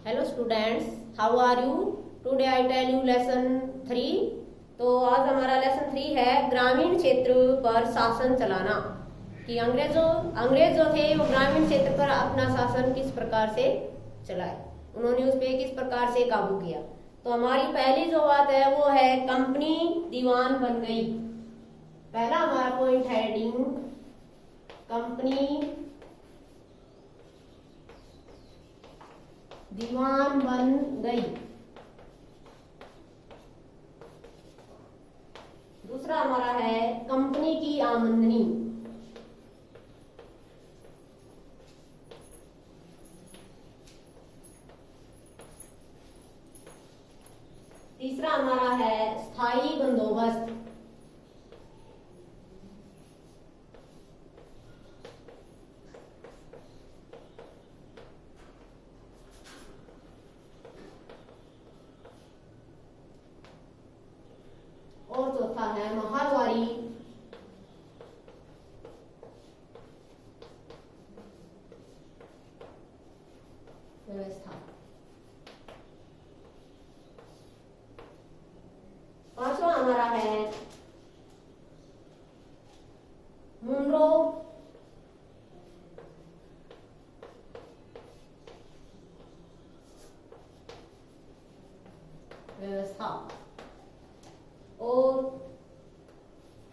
Hello students, how are you? Today I tell you lesson 3। तो आज हमारा lesson 3 है ग्रामीण क्षेत्र पर शासन चलाना। कि अंग्रेज जो थे वो ग्रामीण क्षेत्र पर अपना शासन किस प्रकार से चलाए, उन्होंने उस पर किस प्रकार से काबू किया। तो हमारी पहली जो बात है वो है कंपनी दीवान बन गई। पहला हमारा पॉइंट हेडिंग कंपनी दीवान बन गई। दूसरा हमारा है कंपनी की आमदनी। तीसरा हमारा है स्थायी बंदोबस्त। और चौथा है महाद्वारी व्यवस्था। पांचवा हमारा है मुनरो व्यवस्था। और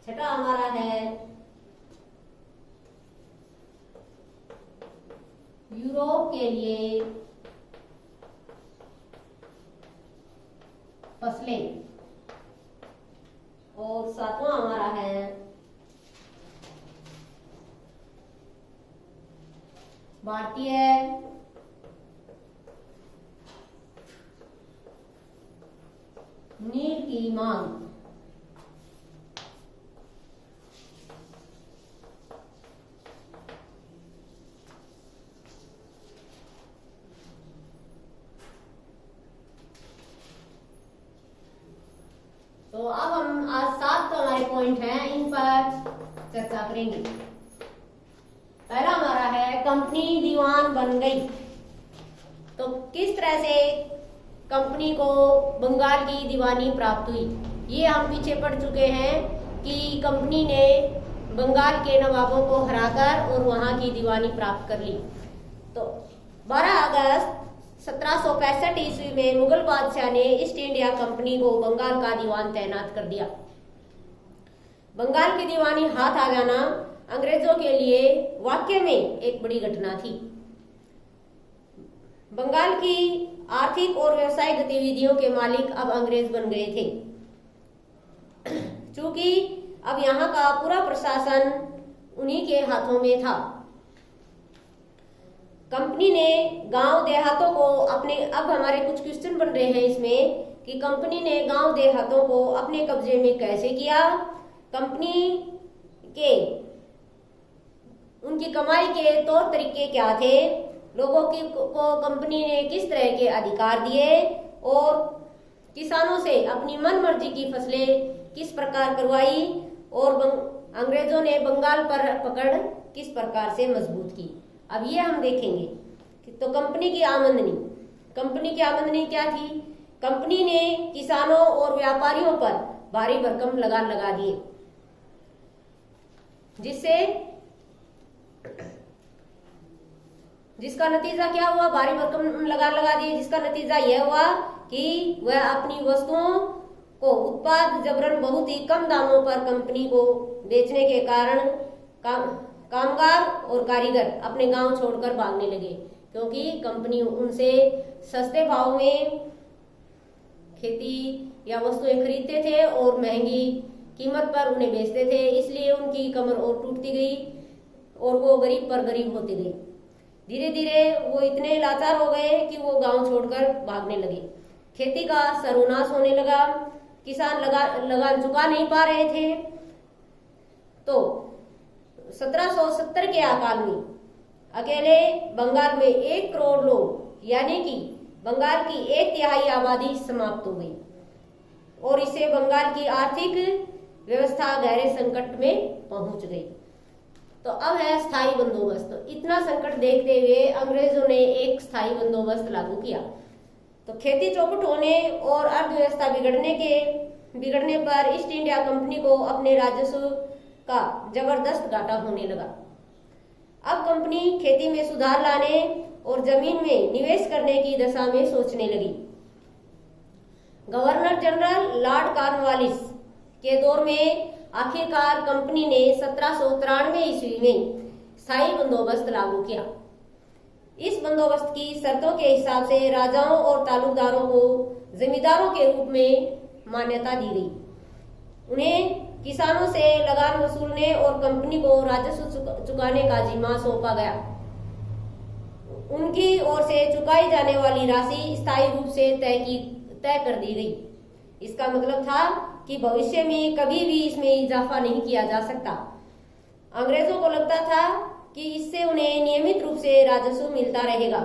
छठा हमारा है यूरोप के लिए फसलें। और सातवां हमारा है भारतीय नील की मांग। तो अब हम आज 7 हमारे पॉइंट हैं, इन पर चर्चा करेंगे। पहला हमारा है कंपनी दीवान बन गई। तो किस तरह से कंपनी को बंगाल की दीवानी प्राप्त हुई, ये हम पीछे पढ़ चुके हैं कि कंपनी ने बंगाल के नवाबों को हराकर और वहां की दीवानी प्राप्त कर ली। तो 12 अगस्त 1765 ईस्वी में मुगल बादशाह ने ईस्ट इंडिया कंपनी को बंगाल का दीवान तैनात कर दिया। बंगाल की दीवानी हाथ आ जाना अंग्रेजों के लिए वाकई में एक बड़ी घटना थी। बंगाल की आर्थिक और व्यवसायिक गतिविधियों के मालिक अब अंग्रेज बन गए थे। चूंकि अब यहाँ का पूरा प्रशासन उन्हीं के हाथों में था। कंपनी ने गांव देहातों को अपने, अब हमारे कुछ क्वेश्चन बन रहे हैं इसमें कि कंपनी ने गांव देहातों को अपने कब्जे में कैसे किया, कंपनी के उनकी कमाई के तौर तरीके क्या थे, लोगों को कंपनी ने किस तरह के अधिकार दिए और किसानों से अपनी मनमर्जी की फसलें किस प्रकार करवाई और अंग्रेजों ने बंगाल पर पकड़ किस प्रकार से मजबूत की। अब ये हम देखेंगे। तो कंपनी की आमदनी क्या थी? कंपनी ने किसानों और व्यापारियों पर भारी भरकम लगान लगा दिए, जिसका नतीजा क्या हुआ? भारी भरकम लगान लगा दिए, जिसका नतीजा यह हुआ कि वह अपनी वस्तुओं को उत्पाद जबरन बहुत ही कम दामों पर कंपनी को बेचने के कारण कामगार और कारीगर अपने गांव छोड़कर भागने लगे, क्योंकि कंपनी उनसे सस्ते भाव में खेती या वस्तुएं खरीदते थे और महंगी कीमत पर उन्हें बेचते थे। इसलिए उनकी कमर और टूटती गई और वो गरीब पर गरीब होते गए। धीरे धीरे वो इतने लाचार हो गए कि वो गांव छोड़कर भागने लगे। खेती का सर्वनाश होने लगा, किसान लगान चुका नहीं पा रहे थे। तो 1770 के अकाल में अकेले बंगाल में 1 करोड़ लोग, यानी कि बंगाल की 1/3 आबादी समाप्त हो गई और इससे बंगाल की आर्थिक व्यवस्था गहरे संकट में पहुंच गई। तो अब है स्थायी बंदोबस्त। तो इतना संकट देखते हुए अंग्रेजों ने एक स्थायी बंदोबस्त लागू किया। तो खेती चौपट होने और अर्थव्यवस्था बिगड़ने पर ईस्ट इंडिया कंपनी को अपने राजस्व का जबरदस्त घाटा होने लगा। अब कंपनी खेती में सुधार लाने और जमीन में निवेश करने की दशा में सोचने लगी। गवर्नर जनरल लॉर्ड कॉर्नवालिस के दौर में आखिरकार कंपनी ने 1793 ईस्वी में स्थायी बंदोबस्त लागू किया। इस बंदोबस्त की शर्तों के हिसाब से राजाओं और तालुकदारों को जमींदारों के रूप में मान्यता दी गई। उन्हें किसानों से लगान वसूलने और कंपनी को राजस्व चुकाने का जिम्मा सौंपा गया। उनकी ओर से चुकाई जाने वाली राशि स्थायी रूप से तय कर दी गई। इसका मतलब था कि भविष्य में कभी भी इसमें इजाफा नहीं किया जा सकता। अंग्रेजों को लगता था कि इससे उन्हें नियमित रूप से राजस्व मिलता रहेगा,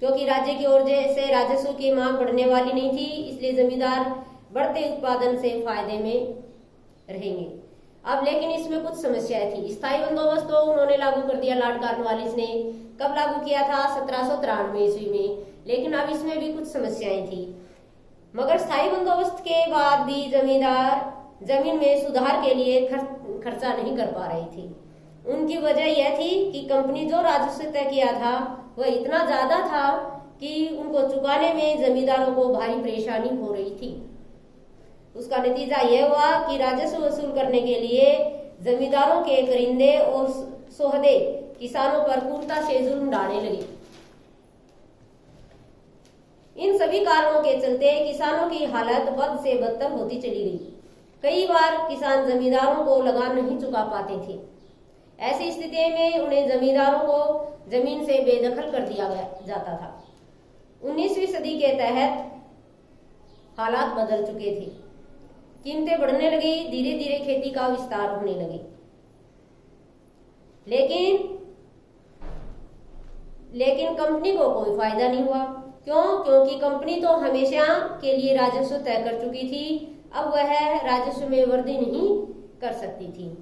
क्योंकि राज्य की ओर से राजस्व की मांग बढ़ने वाली नहीं थी, इसलिए जमींदार बढ़ते उत्पादन से फायदे में रहेंगे। अब लेकिन इसमें कुछ समस्याएं थी। स्थायी बंदोबस्त तो उन्होंने लागू कर दिया, लॉर्ड कॉर्नवालिस ने। कब लागू किया था? 1793 ईस्वी में। लेकिन अब इसमें भी कुछ समस्याएं थी। मगर स्थायी बंदोबस्त के बाद भी जमींदार जमीन में सुधार के लिए खर्चा नहीं कर पा रहे थे। उनकी वजह यह थी कि कंपनी जो राजस्व तय किया था वह इतना ज्यादा था कि उनको चुकाने में जमींदारों को भारी परेशानी हो रही थी। उसका नतीजा यह हुआ कि राजस्व वसूल करने के लिए जमींदारों के करिंदे और सोहदे किसानों पर क्रूरता से जुल्म ढाने लगे। इन सभी कारणों के चलते किसानों की हालत बद से बदतर होती चली गई। कई बार किसान जमींदारों को लगान नहीं चुका पाते थे। ऐसी स्थिति में उन्हें जमींदारों को जमीन से बेदखल कर दिया जाता था। 19वीं सदी के तहत हालात बदल चुके थे। कीमतें बढ़ने लगी, धीरे धीरे खेती का विस्तार होने लगे। लेकिन कंपनी को कोई फायदा नहीं हुआ। क्यों? क्योंकि कंपनी तो हमेशा के लिए राजस्व तय कर चुकी थी। अब वह राजस्व में वृद्धि नहीं कर सकती थी।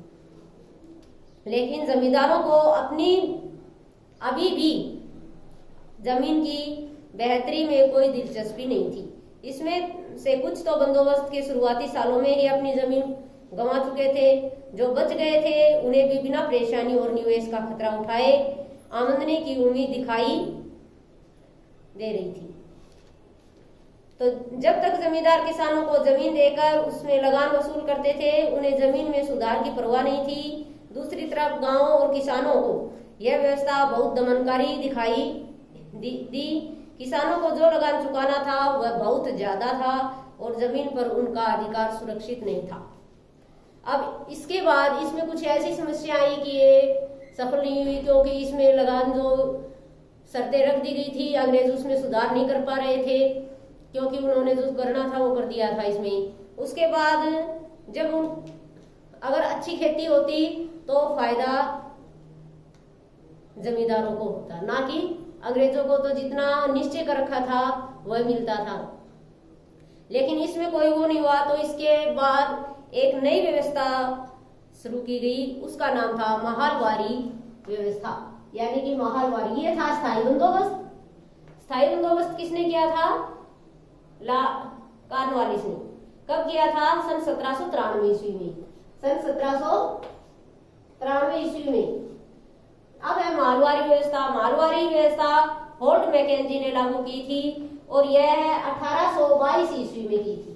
लेकिन जमींदारों को अभी भी जमीन की बेहतरी में कोई दिलचस्पी नहीं थी। इसमें से कुछ तो बंदोबस्त के शुरुआती सालों में ही अपनी जमीन गंवा चुके थे। जो बच गए थे उन्हें भी बिना परेशानी और निवेश का खतरा उठाए आमदनी की उम्मीद दिखाई दे रही थी। तो जब तक जमींदार किसानों को जमीन देकर उसमें लगान वसूल करते थे, उन्हें जमीन में सुधार की परवाह नहीं थी। दूसरी तरफ गांवों और किसानों को यह व्यवस्था बहुत दमनकारी दिखाई दी। किसानों को जो लगान चुकाना था वह बहुत ज्यादा था और जमीन पर उनका अधिकार सुरक्षित नहीं था। अब इसके बाद इसमें कुछ ऐसी समस्या आई कि ये सफल नहीं हुई, क्योंकि इसमें लगान जो शर्तें रख दी गई थी, अंग्रेज उसमें सुधार नहीं कर पा रहे थे, क्योंकि उन्होंने जो करना था वो कर दिया था इसमें। उसके बाद जब अगर अच्छी खेती होती तो फायदा जमींदारों को होता, ना कि अंग्रेजों को तो जितना निश्चय कर रखा था वह मिलता था। लेकिन इसमें कोई वो नहीं हुआ। तो इसके बाद एक नई व्यवस्था शुरू की गई, उसका नाम था महालवारी व्यवस्था, यानी कि महालवारी। ये था स्थायी बंदोबस्त। स्थायी बंदोबस्त किसने किया था? कॉर्नवालिस ने। कब किया था? सन 1793 ईस्वी में। सन 1793 ईस्वी में। अब है मालवारी व्यवस्था। मालवारी व्यवस्था होल्ट मैकेंजी ने लागू की थी और यह 1822 ईस्वी में की थी।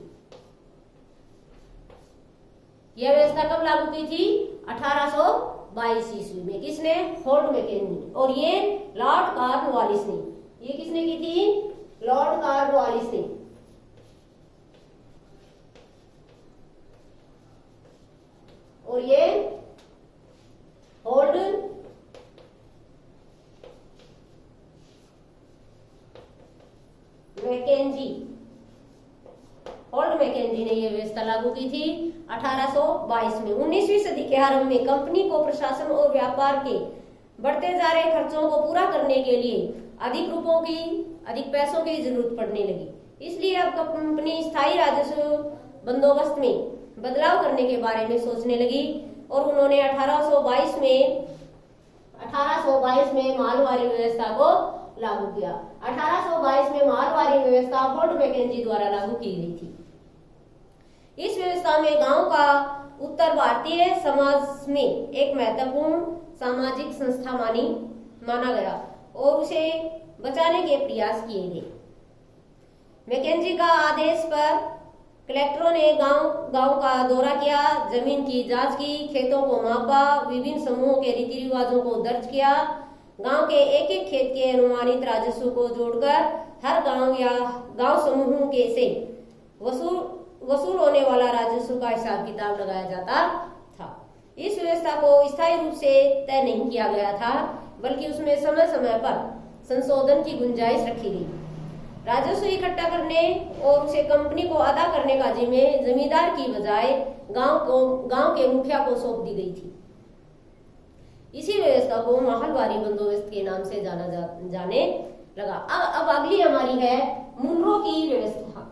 यह व्यवस्था कब लागू की थी? 1822 ईस्वी में। किसने? Holt Mackenzie. और ये लॉर्ड कॉर्नवालिस ने। ये किसने की थी? लॉर्ड कॉर्नवालिस ने। और ये होल्ट मैकेंजी ने यह व्यवस्था लागू की थी 1822 में। 19वीं सदी के आरंभ में कंपनी को प्रशासन और व्यापार के बढ़ते जा रहे खर्चों को पूरा करने के लिए अधिक पैसों की जरूरत पड़ने लगी। इसलिए अब कंपनी स्थायी राजस्व बंदोबस्त में बदलाव करने के बारे में सोचने लगी। और उन्होंने 1822 में मालवारी व्यवस्था को लागू किया। 1822 में मालवारी व्यवस्था फोर्ट मैकेंजी द्वारा लागू की गई थी। इस व्यवस्था में गांव का उत्तर भारतीय समाज में एक महत्वपूर्ण सामाजिक संस्था माना गया और उसे बचाने के प्रयास किए गए। मैकेंजी का आदेश पर कलेक्टरों ने गांव का दौरा किया, जमीन की जांच की, खेतों को मापा, विभिन्न समूहों के रीति रिवाजों को दर्ज किया। गांव के एक एक खेत के अनुमानित राजस्व को जोड़कर हर गांव या गांव समूहों के से वसूल होने वाला राजस्व का हिसाब किताब लगाया जाता था। इस व्यवस्था को स्थायी रूप से तय नहीं किया गया था, बल्कि उसमें समय समय पर संशोधन की गुंजाइश रखी गई। राजस्व इकट्ठा करने और उसे कंपनी को अदा करने का जिम्मे जमींदार की बजाय गांव के मुखिया को सौंप दी गई थी। इसी व्यवस्था को माहलवारी बंदोबस्त के नाम से जाने लगा। अब अगली हमारी है मुनरो की व्यवस्था।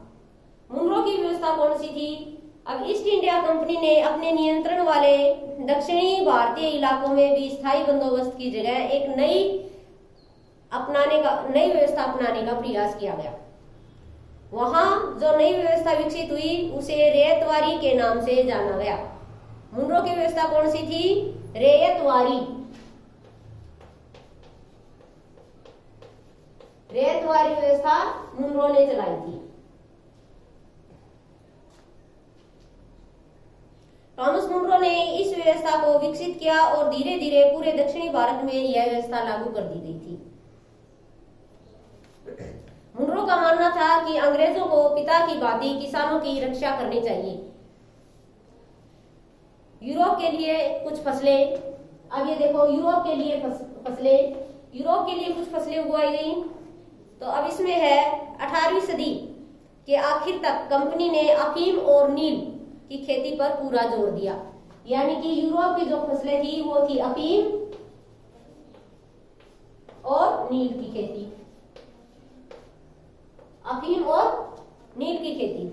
मुनरो की व्यवस्था कौन सी थी? अब ईस्ट इंडिया कंपनी ने अपने नियंत्रण वाले दक्षिणी भारतीय इलाकों में भी स्थायी बंदोबस्त की जगह एक नई व्यवस्था अपनाने का प्रयास किया गया। वहां जो नई व्यवस्था विकसित हुई उसे रेयतवारी के नाम से जाना गया। मुनरो की व्यवस्था कौन सी थी? रेयतवारी व्यवस्था मुनरो ने चलाई थी। टॉमस मुनरो ने इस व्यवस्था को विकसित किया और धीरे धीरे पूरे दक्षिणी भारत में यह व्यवस्था लागू कर दी गई थी। मुनरो का मानना था कि अंग्रेजों को पिता की भांति किसानों की रक्षा करनी चाहिए। यूरोप के लिए कुछ फसलें, अब ये देखो यूरोप के लिए कुछ फसलें उगाई गई। तो अब इसमें है 18वीं सदी के आखिर तक कंपनी ने अफीम और नील की खेती पर पूरा जोर दिया। यानी कि यूरोप की जो फसलें थी वो थी अफीम और नील की खेती। अफीम और नील की खेती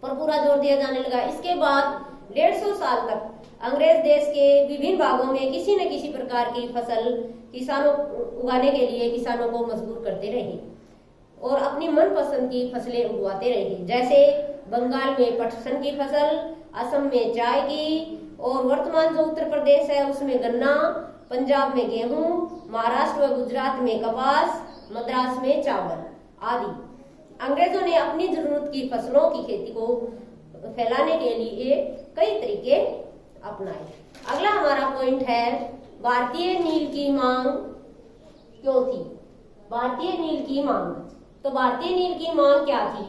पर पूरा जोर दिया जाने लगा। इसके बाद 150 साल तक अंग्रेज देश के विभिन्न भागों में किसी न किसी प्रकार की फसल उगाने के लिए किसानों को मजबूर करते रहे और अपनी मनपसंद की फसलें उगवाते रहे। जैसे बंगाल में पटसन की फसल, असम में चाय की, और वर्तमान जो उत्तर प्रदेश है उसमें गन्ना, पंजाब में गेहूं, महाराष्ट्र व गुजरात में कपास, मद्रास में चावल आदि। अंग्रेजों ने अपनी जरूरत की फसलों की खेती को फैलाने के लिए कई तरीके अपनाए। अगला हमारा पॉइंट है भारतीय नील की मांग क्यों थी? भारतीय नील की मांग। तो भारतीय नील की मांग क्या थी?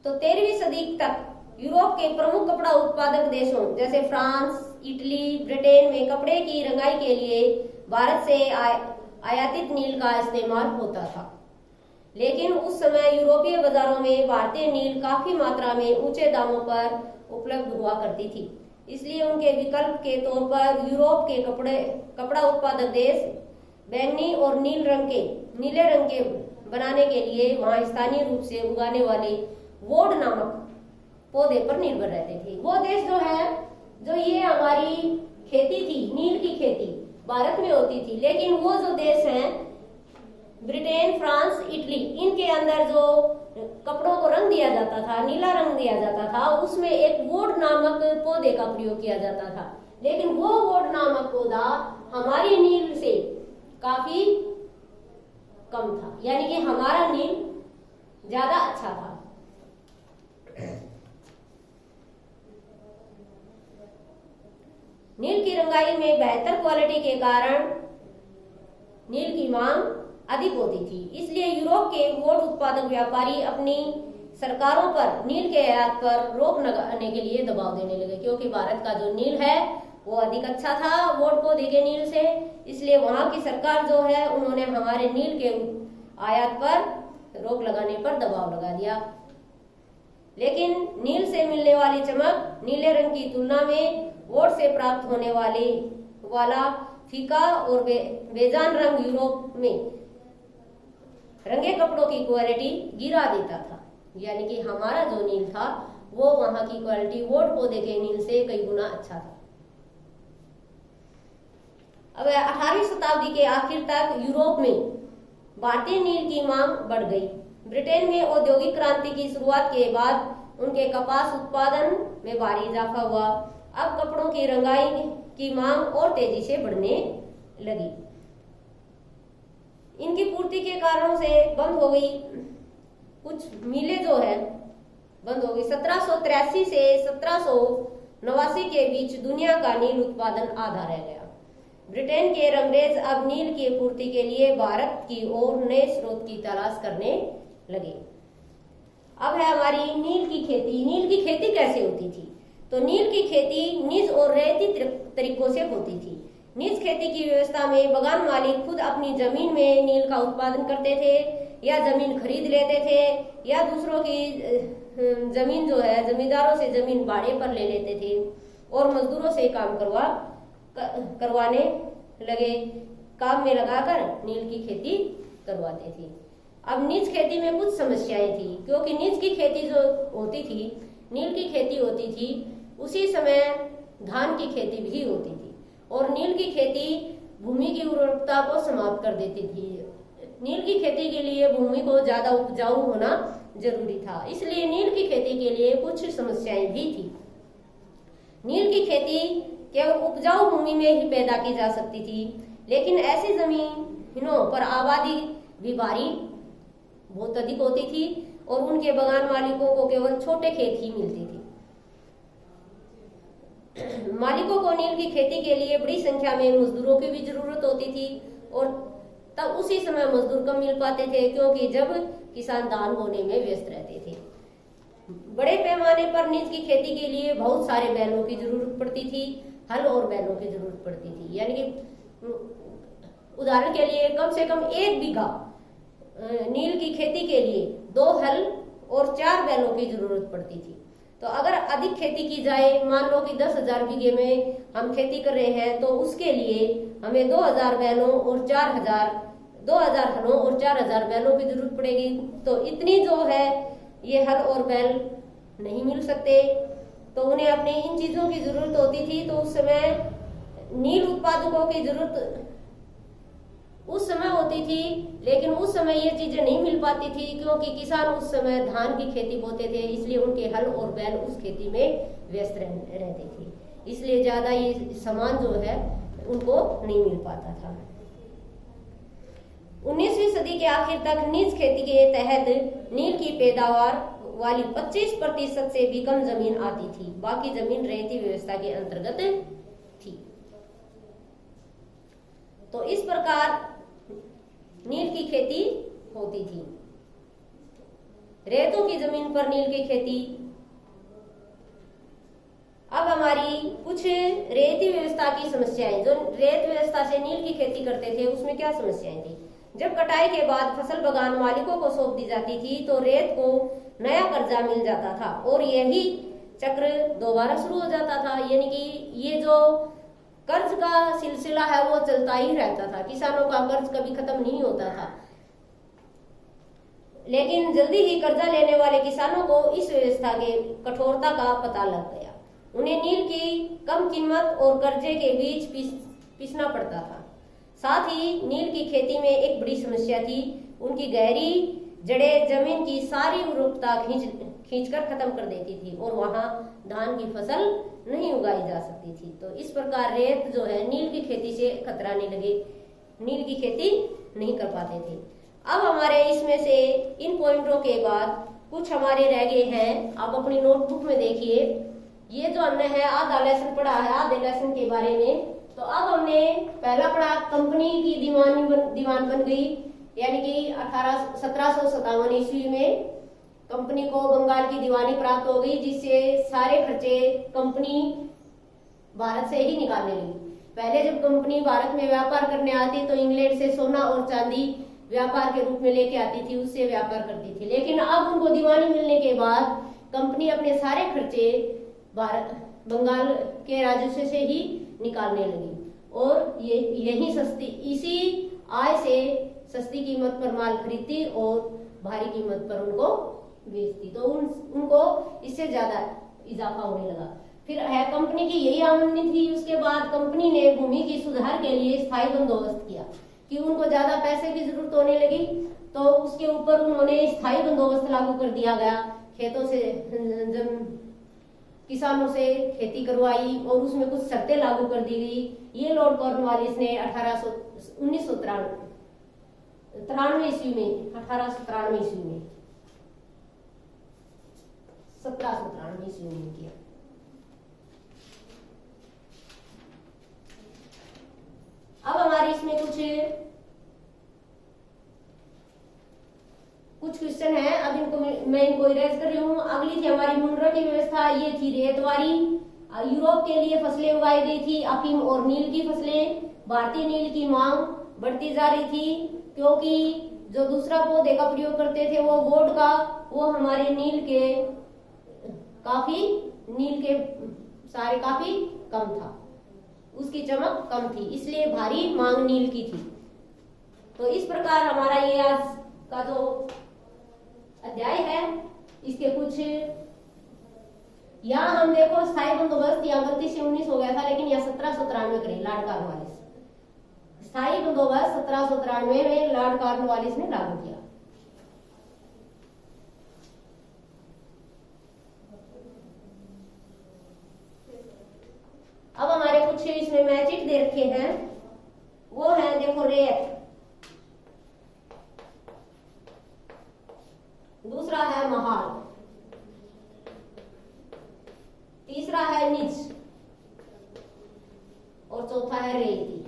तो 13वीं सदी तक यूरोप के प्रमुख कपड़ा उत्पादक देशों जैसे फ्रांस, इटली, ब्रिटेन में कपड़े की रंगाई के लिए भारत से आयातित नील का इस्तेमाल होता था। लेकिन उस समय यूरोपीय बाजारों में भारतीय नील काफी मात्रा में ऊंचे दामों पर उपलब्ध हुआ करती थी। इसलिए उनके विकल्प के तौर पर यूरोप के कपड़ा उत्पादक देश बैंगनी और नीले रंग के बनाने के लिए वहां स्थानीय रूप से उगाने वाले वोड नामक पौधे पर निर्भर रहते थे। वो देश जो ये हमारी खेती थी, नील की खेती भारत में होती थी, लेकिन वो जो देश हैं ब्रिटेन, फ्रांस, इटली, इनके अंदर जो कपड़ों को रंग दिया जाता था, नीला रंग दिया जाता था, उसमें एक वोड नामक पौधे का प्रयोग किया जाता था। लेकिन वो वोड नामक पौधा हमारी नील से काफी कम था, यानी कि हमारा नील ज्यादा अच्छा था। नील की रंगाई में बेहतर क्वालिटी के कारण नील की मांग अधिक होती थी। इसलिए यूरोप के वोड उत्पादक व्यापारी अपनी सरकारों पर नील के आयात पर रोक लगाने के लिए दबाव देने लगे, क्योंकि भारत का जो नील है वो अधिक अच्छा था वोड पौधे के नील से। इसलिए वहां की सरकार जो है उन्होंने हमारे नील के आयात पर रोक लगाने पर दबाव लगा दिया। लेकिन नील से मिलने वाली चमक नीले रंग की तुलना में वोड से प्राप्त होने वाला फीका और बेजान रंग यूरोप में रंगे कपड़ों की क्वालिटी गिरा देता था। यानी कि हमारा जो नील था वो वहां की क्वालिटी वोट पौधे के नील से कई गुना अच्छा था। अब 18वीं शताब्दी के आखिर तक यूरोप में भारतीय नील की मांग बढ़ गई। ब्रिटेन में औद्योगिक क्रांति की शुरुआत के बाद उनके कपास उत्पादन में भारी इजाफा हुआ। अब कपड़ों की रंगाई की मांग और तेजी से बढ़ने लगी। इनकी पूर्ति के कारणों से बंद हो गई, कुछ मिलें जो है बंद हो गई। 1783 से 1789 के बीच दुनिया का नील उत्पादन आधा रह गया। ब्रिटेन के अंग्रेज अब नील की पूर्ति के लिए भारत की ओर नए स्रोत की तलाश करने लगे। अब है हमारी नील की खेती। नील की खेती कैसे होती थी? तो नील की खेती निज और रेती तरीकों से होती थी। निज खेती की व्यवस्था में बगान मालिक खुद अपनी जमीन में नील का उत्पादन करते थे या जमीन खरीद लेते थे या दूसरों की जमीन जो है जमींदारों से जमीन भाड़े पर ले लेते थे और मजदूरों से काम करवाने लगे, काम में लगाकर नील की खेती करवाते थे। अब निज खेती में कुछ समस्याएं थी, क्योंकि निज की खेती जो होती थी, नील की खेती होती थी, उसी समय धान की खेती भी होती थी और नील की खेती भूमि की उर्वरकता को समाप्त कर देती थी। नील की खेती के लिए भूमि को ज्यादा उपजाऊ होना जरूरी था, इसलिए नील की खेती के लिए कुछ समस्याएं भी थी। नील की खेती केवल उपजाऊ भूमि में ही पैदा की जा सकती थी, लेकिन ऐसी जमीनों पर आबादी भी भारी बहुत अधिक होती थी और उनके बगान मालिकों को केवल छोटे खेत ही मिलती थी। मालिकों को नील की खेती के लिए बड़ी संख्या में मजदूरों की भी जरूरत होती थी और तब उसी समय मजदूर कम मिल पाते थे, क्योंकि जब किसान धान बोने में व्यस्त रहते थे। बड़े पैमाने पर निज की खेती के लिए बहुत सारे बैलों की जरूरत पड़ती थी, हल और बैलों की जरूरत पड़ती थी। यानी कि उदाहरण के लिए कम से कम 1 बीघा नील की खेती के लिए 2 हल और 4 बैलों की जरूरत पड़ती थी। तो अगर अधिक खेती की जाए, मान लो कि 10,000 बीघे में हम खेती कर रहे हैं, तो उसके लिए हमें 2,000 बैलों और 2,000 हलों और 4,000 बैलों की जरूरत पड़ेगी। तो इतनी जो है ये हल और बैल नहीं मिल सकते, तो उन्हें अपनी इन चीजों की जरूरत होती थी। तो उस समय नील उत्पादकों की जरूरत उस समय होती थी, लेकिन उस समय ये चीजें नहीं मिल पाती थी, क्योंकि किसान उस समय धान की खेती बोते थे, इसलिए उनके हल और बैल उस खेती में व्यस्त रहते थे, इसलिए ज्यादा ये सामान जो है उनको नहीं मिल पाता था। 19वीं सदी के आखिर तक निज खेती के तहत नील की पैदावार वाली 25% से भी कम जमीन आती थी, बाकी जमीन रेती व्यवस्था के अंतर्गत थी। तो इस प्रकार नील की खेती होती थी। रेतों की जमीन पर नील की खेती। अब हमारी कुछ रेती व्यवस्था की समस्याएं, जो रेत व्यवस्था से नील की खेती करते थे उसमें क्या समस्याएं थी? जब कटाई के बाद फसल बगान मालिकों को सौंप दी जाती थी तो रेत को नया कर्जा मिल जाता था और यही चक्र दोबारा शुरू हो जाता था। यानी कि ये जो कर्ज का सिलसिला है वो चलता ही रहता था, किसानों का कर्ज कभी खत्म नहीं होता था। लेकिन जल्दी ही कर्जा लेने वाले किसानों को इस व्यवस्था के कठोरता का पता लग गया। उन्हें नील की कम कीमत और कर्जे के बीच पिसना पड़ता था। साथ ही नील की खेती में एक बड़ी समस्या थी, उनकी गहरी जड़ें जमीन की सारी उर्वरकता खींचकर खत्म कर देती थी और वहां धान की फसल नहीं उगाई जा सकती थी। तो इस प्रकार रेत जो है नील की खेती से खतराने लगे, नील की खेती नहीं कर पाते थे। अब हमारे इसमें से इन पॉइंटों के बाद कुछ हमारे रह गए हैं, आप अपनी नोटबुक में देखिए। ये जो हमने है आधा लेसन पढ़ा है, आधे लेसन के बारे में। तो अब हमने पहला पढ़ा कंपनी की दीवान बन गई, यानी कि 1757 ईस्वी में कंपनी को बंगाल की दीवानी प्राप्त हो गई, जिससे सारे खर्चे कंपनी भारत से ही निकालने लगी। पहले जब कंपनी भारत में व्यापार करने आती तो इंग्लैंड से सोना और चांदी व्यापार के रूप में लेके आती थी, उससे व्यापार करती थी। लेकिन अब उनको दीवानी मिलने के बाद कंपनी अपने सारे खर्चे बंगाल के राजस्व से ही निकालने लगी और यही इसी आय से सस्ती कीमत पर माल खरीदती और भारी कीमत पर उनको बेचती, तो उनको इससे ज्यादा इजाफा होने लगा। फिर है कंपनी की यही आमदनी थी। उसके बाद कंपनी ने भूमि की सुधार के लिए स्थायी बंदोबस्त किया कि उनको ज्यादा पैसे की जरूरत होने लगी, तो उसके ऊपर उन्होंने स्थायी बंदोबस्त लागू कर दिया गया। खेतों से किसानों से खेती करवाई और उसमें कुछ शर्तें लागू कर दी गई। ये लॉर्ड कॉर्नवालिस ने 1893 ईस्वी में 1793 ईस्वी में किया। अब हमारे इसमें कुछ क्वेश्चन है, अब मैं इनको इरेज कर रही हूँ। अगली थी हमारी मुनरा की व्यवस्था, ये थी रेतवारी। यूरोप के लिए फसलें उगाई गई थी, अफीम और नील की फसलें। भारतीय नील की मांग बढ़ती जा रही थी, क्योंकि जो दूसरा पौधे का प्रयोग करते थे वो वोड का, वो हमारे नील के सारे काफी कम था, उसकी चमक कम थी, इसलिए भारी मांग नील की थी। तो इस प्रकार हमारा ये आज का जो अध्याय है, इसके कुछ यहाँ हम देखो स्थायी बंदोबस्त, यहाँ गलती से 19 हो गया था, लेकिन यहाँ 1793 करें लॉर्ड कॉर्नवालिस। स्थायी बंदोबस्त 1793 में लॉर्ड कॉर्नवालिस ने लागू किया। अब हमारे कुछ इसमें मैचिक दे रखे हैं, वो है देखो रेत, दूसरा है महाल, तीसरा है निज और चौथा है रेती।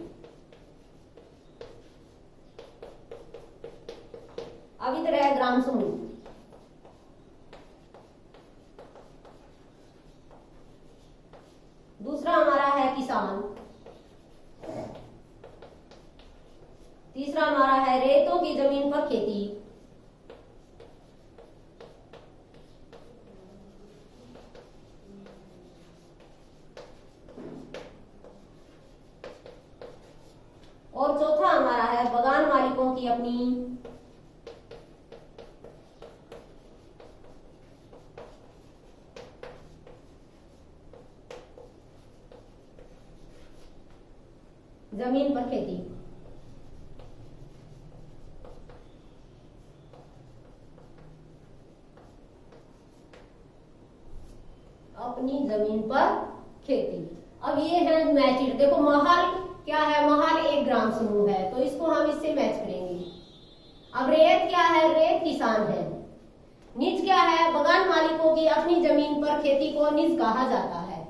अब इधर है ग्राम समूह। दूसरा हमारा है किसान, तीसरा हमारा है रेतों की जमीन पर खेती, और चौथा हमारा है बागान मालिकों की अपनी जमीन पर खेती। अपनी जमीन पर खेती। अब ये है मैचिड, देखो महाल क्या है, महाल एक ग्राम समूह है, तो इसको हम इससे मैच करेंगे। अब रेत क्या है, रेत किसान है। निज क्या है, बागान मालिकों की अपनी जमीन पर खेती को निज कहा जाता है।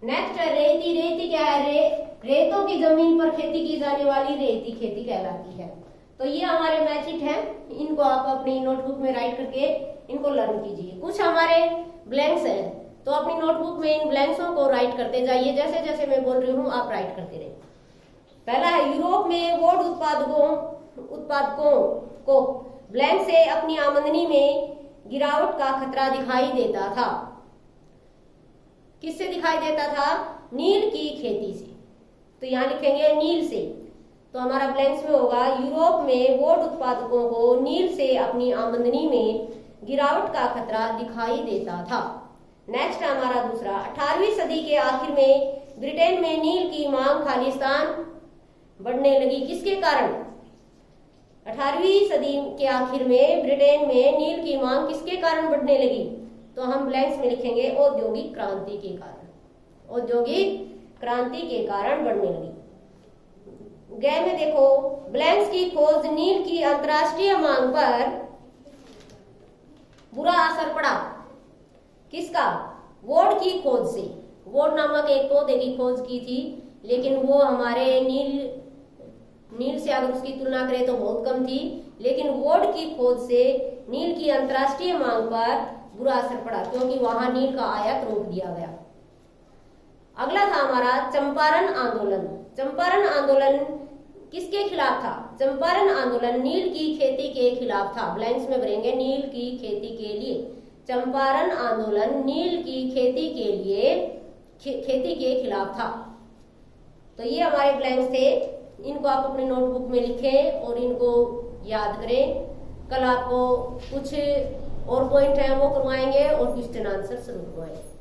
नेक्स्ट है रेती, रेती क्या है, रेतों की जमीन पर खेती की जाने वाली रेती खेती कहलाती है। तो ये हमारे मैचिट है, इनको आप अपनी नोटबुक में राइट करके इनको लर्न कीजिए। कुछ हमारे ब्लैंक्स हैं, तो अपनी नोटबुक में इन ब्लैंक्सों को राइट करते जाइए, जैसे जैसे मैं बोल रही हूँ आप राइट करते रहिए। पहला है यूरोप में वोड उत्पादकों को ब्लैंक से अपनी आमदनी में गिरावट का खतरा दिखाई देता था। किससे दिखाई देता था, नील की खेती से। तो यहाँ लिखेंगे नील से, तो हमारा ब्लैंक्स में होगा यूरोप में वोड उत्पादकों को नील से अपनी आमदनी में गिरावट का खतरा दिखाई देता था। नेक्स्ट हमारा दूसरा, 18वीं सदी के आखिर में ब्रिटेन में नील की मांग खालिस्तान बढ़ने लगी। किसके कारण, 18वीं सदी के आखिर में ब्रिटेन में नील की मांग किसके कारण बढ़ने लगी, तो हम ब्लैंक्स में लिखेंगे औद्योगिक क्रांति के कारण। औद्योगिक क्रांति के कारण बढ़ने लगी। ग में देखो ब्लैंक्स की खोज, नील की अंतरराष्ट्रीय मांग पर बुरा असर पड़ा। किसका, वोड की खोज से। वोड नामक एक पौधे की खोज की थी, लेकिन वो हमारे नील से अगर उसकी तुलना करें तो बहुत कम थी, लेकिन वोड की खोज से नील की अंतरराष्ट्रीय मांग पर बुरा असर पड़ा, क्योंकि वहां नील का आयात रोक दिया गया। अगला था हमारा चंपारण आंदोलन। चंपारण आंदोलन किसके खिलाफ था, चंपारण आंदोलन नील की खेती के खिलाफ था। ब्लैंक्स में भरेंगे नील की खेती के लिए। चंपारण आंदोलन नील की खेती के खिलाफ था। तो ये हमारे ब्लैंक्स थे, इनको आप अपनी नोटबुक में लिखें और इनको याद करें। कल आपको कुछ और पॉइंट है वो करवाएंगे और क्वेश्चन आंसर शुरू करवाएंगे।